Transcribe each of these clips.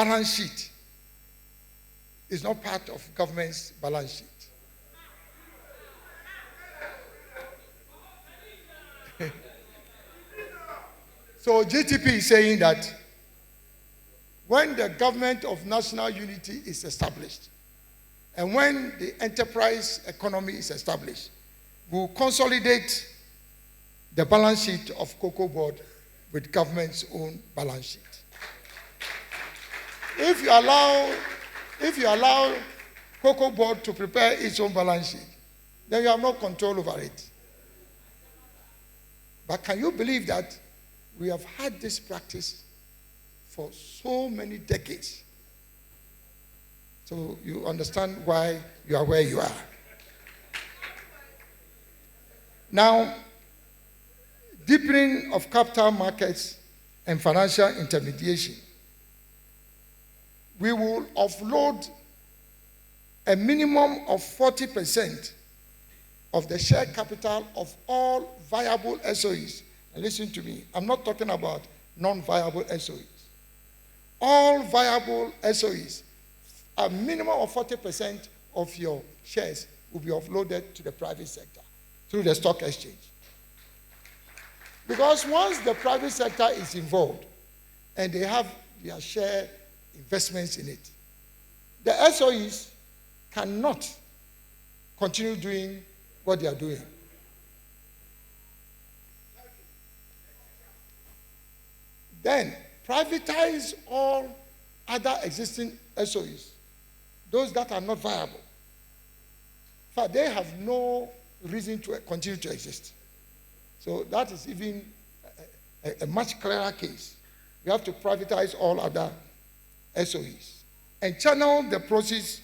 balance sheet is not part of government's balance sheet. So GTP is saying that when the government of national unity is established, and when the enterprise economy is established, we will consolidate the balance sheet of Cocoa Board with government's own balance sheet. If you allow Cocoa Board to prepare its own balance sheet, then you have no control over it. But can you believe that we have had this practice for so many decades? So you understand why you are where you are. Now, deepening of capital markets and financial intermediation. We will offload a minimum of 40% of the share capital of all viable SOEs. And listen to me, I'm not talking about non-viable SOEs. All viable SOEs, a minimum of 40% of your shares will be offloaded to the private sector through the stock exchange. Because once the private sector is involved and they have their share investments in it, the SOEs cannot continue doing what they are doing. Then privatize all other existing SOEs, those that are not viable. In fact, they have no reason to continue to exist. So that is even a much clearer case. We have to privatize all other SOEs and channel the proceeds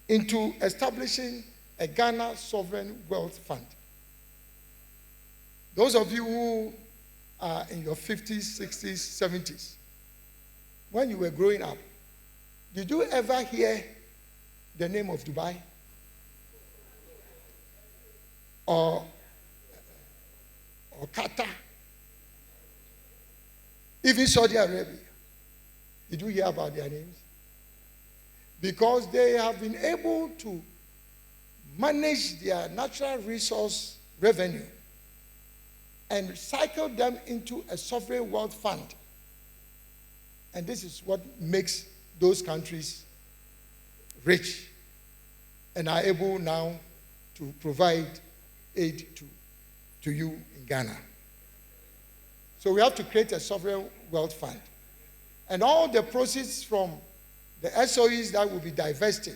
into establishing a Ghana Sovereign Wealth Fund. Those of you who are in your 50s, 60s, 70s, when you were growing up, did you ever hear the name of Dubai? Or Qatar? Even Saudi Arabia? Did you hear about their names? Because they have been able to manage their natural resource revenue and cycle them into a sovereign wealth fund. And this is what makes those countries rich and are able now to provide aid to you in Ghana. So we have to create a sovereign wealth fund. And all the proceeds from the SOEs that will be divested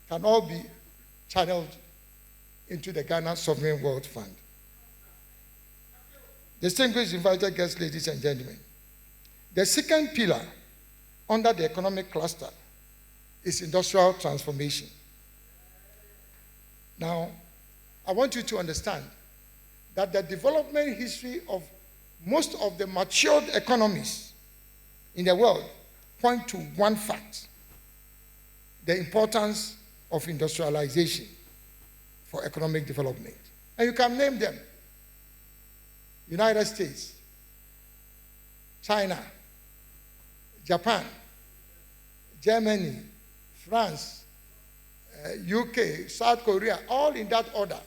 can all be channeled into the Ghana Sovereign Wealth Fund. Distinguished invited guests, ladies and gentlemen, the second pillar under the economic cluster is industrial transformation. Now, I want you to understand that the development history of most of the matured economies in the world point to one fact: the importance of industrialization for economic development. And you can name them: United States, China, Japan, Germany, France, UK, South Korea, all in that order.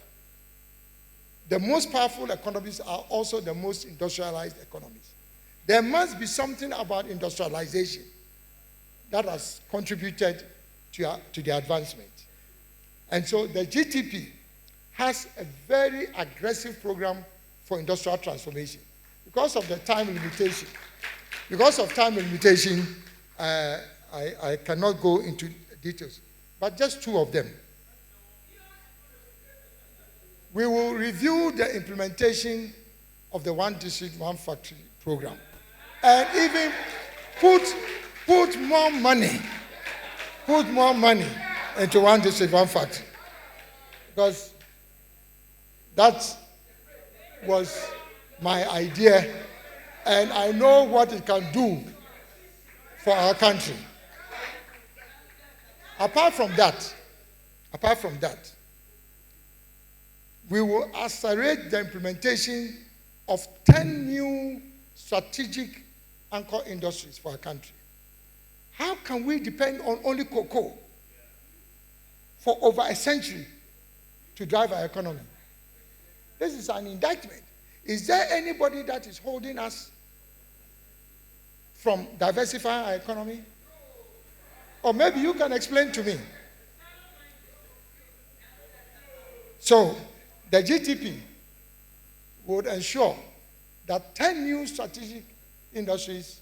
The most powerful economies are also the most industrialized economies. There must be something about industrialization that has contributed to the advancement. And so the GTP has a very aggressive program for industrial transformation. Because of the time limitation, I cannot go into details, but just two of them. We will review the implementation of the One District, One Factory program and even put more money into One District, One Factory, because that was my idea and I know what it can do for our country. Apart from that, we will accelerate the implementation of 10 new strategic anchor industries for our country. How can we depend on only cocoa for over a century to drive our economy? This is an indictment. Is there anybody that is holding us from diversifying our economy? Or maybe you can explain to me. So, the GTP would ensure that 10 new strategic industries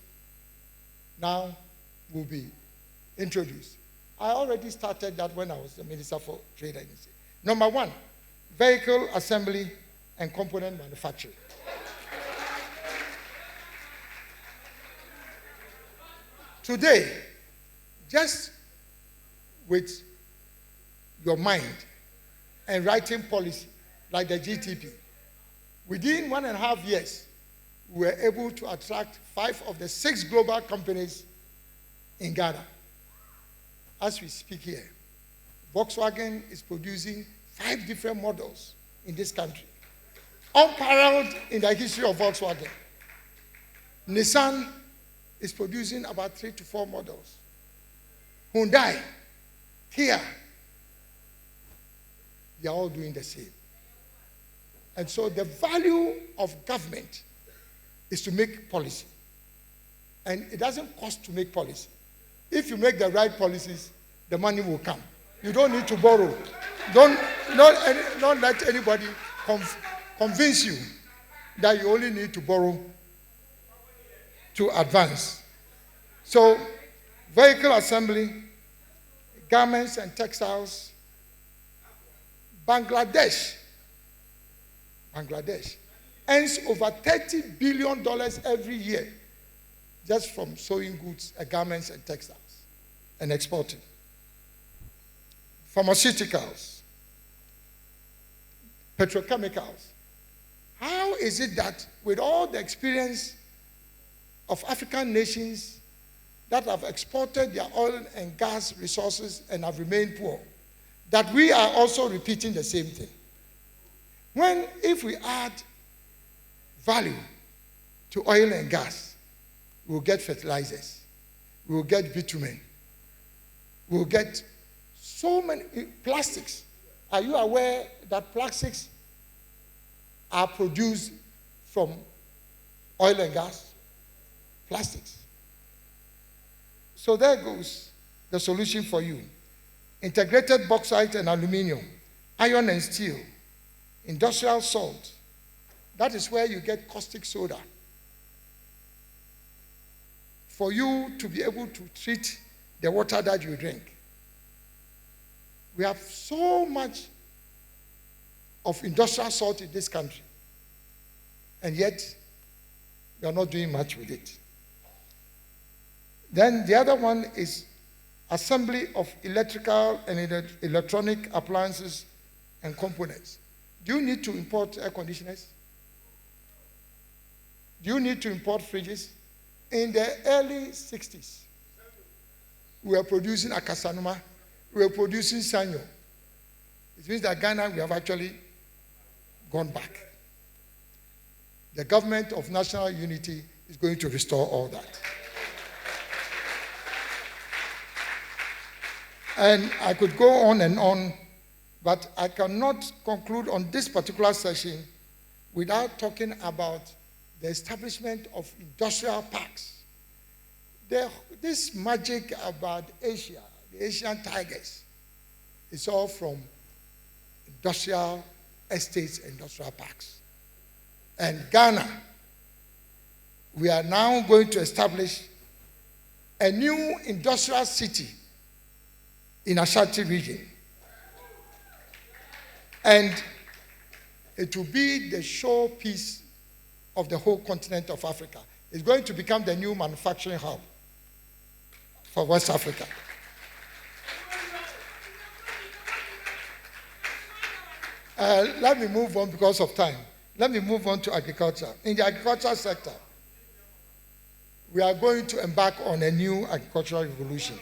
now will be introduced. I already started that when I was the Minister for Trade and Industry. Number 1, vehicle assembly and component manufacturing. Today, just with your mind and writing policy like the GTP, within 1.5 years, we were able to attract 5 of the 6 global companies in Ghana. As we speak here, Volkswagen is producing 5 different models in this country, unparalleled in the history of Volkswagen. Nissan is producing about 3 to 4 models. Hyundai, Kia, they are all doing the same. And so the value of government is to make policy. And it doesn't cost to make policy. If you make the right policies, the money will come. You don't need to borrow. Don't let anybody convince you that you only need to borrow to advance. So, vehicle assembly, garments and textiles. Bangladesh earns over $30 billion every year just from sewing goods, garments and textiles and exporting. Pharmaceuticals, petrochemicals. How is it that with all the experience of African nations that have exported their oil and gas resources and have remained poor, that we are also repeating the same thing? If we add value to oil and gas, we'll get fertilizers, we'll get bitumen, we'll get so many plastics. Are you aware that plastics are produced from oil and gas? Plastics. So there goes the solution for you. Integrated bauxite and aluminium, iron and steel, industrial salt. That is where you get caustic soda. For you to be able to treat the water that you drink. We have so much of industrial salt in this country, and yet we are not doing much with it. Then the other one is assembly of electrical and electronic appliances and components. Do you need to import air conditioners? Do you need to import fridges? In the early 60s, we were producing Akasanuma, we were producing Sanyo. It means that Ghana, we have actually gone back. The government of national unity is going to restore all that. And I could go on, but I cannot conclude on this particular session without talking about the establishment of industrial parks. This magic about Asia, the Asian tigers, is all from industrial estates, industrial parks. And Ghana, we are now going to establish a new industrial city in Ashanti region. And it will be the showpiece of the whole continent of Africa. It's going to become the new manufacturing hub for West Africa. Let me move on because of time. Let me move on to agriculture. In the agricultural sector, we are going to embark on a new agricultural revolution.